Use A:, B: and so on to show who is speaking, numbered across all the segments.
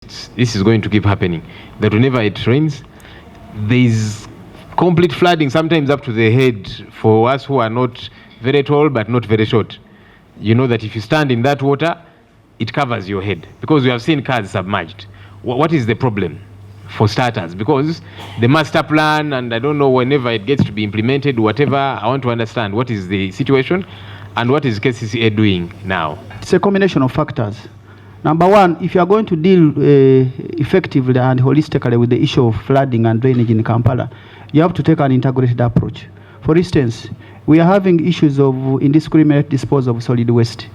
A: this is going to keep happening. That whenever it rains, there is complete flooding, sometimes up to the head for us who are not very tall but not very short. You know that if you stand in that water, it covers your head, because we have seen cars submerged. What is the problem? For starters, because the master plan, and I don't know, whenever it gets to be implemented, whatever, I want to understand what is the situation and what is KCCA doing now.
B: It's a combination of factors. Number one, if you are going to deal effectively and holistically with the issue of flooding and drainage in Kampala, you have to take an integrated approach. For instance, we are having issues of indiscriminate disposal of solid waste.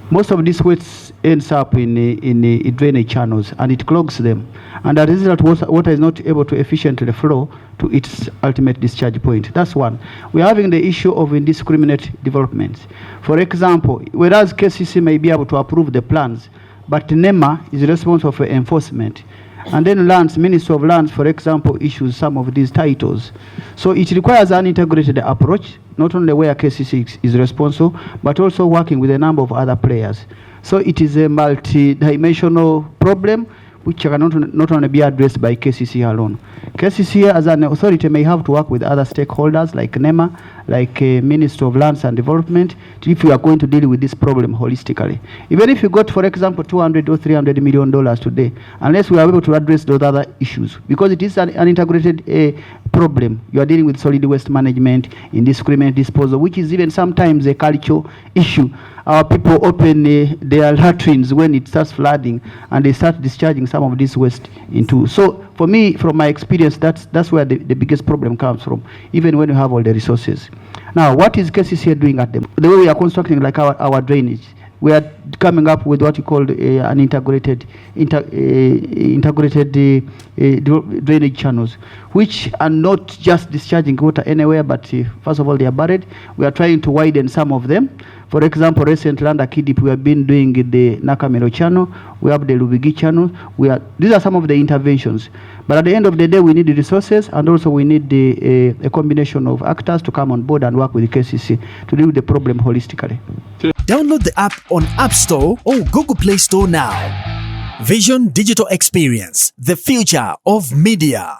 B: Most of this waste ends up in drainage channels, and it clogs them. And as a result, water is not able to efficiently flow to its ultimate discharge point. That's one. We're having the issue of indiscriminate development. For example, whereas KCC may be able to approve the plans, but NEMA is responsible for enforcement. And then Ministry of Lands, for example, issues some of these titles. So it requires an integrated approach, not only where KCC is responsible, but also working with a number of other players. So it is a multi-dimensional problem which cannot not only be addressed by KCC alone. KCC as an authority may have to work with other stakeholders like NEMA, like Ministry of Lands and Development, if you are going to deal with this problem holistically. Even if you got, for example, $200 or $300 million today, unless we are able to address those other issues, because it is an integrated problem. You are dealing with solid waste management, indiscriminate disposal, which is even sometimes a cultural issue. Our people open their latrines when it starts flooding, and they start discharging some of this waste into. So for me, from my experience, that's where the biggest problem comes from, even when you have all the resources. Now, what is KCCA doing at the way we are constructing like our drainage? We are coming up with what you call an integrated drainage channels, which are not just discharging water anywhere, but first of all, they are buried. We are trying to widen some of them. For example, recently under KIDIP, we have been doing the Nakamero channel. We have the Lubigi channel. These are some of the interventions. But at the end of the day, we need the resources, and also we need a combination of actors to come on board and work with the KCC to deal with the problem holistically.
C: Download the app on App Store or Google Play Store now. Vision Digital Experience, the future of media.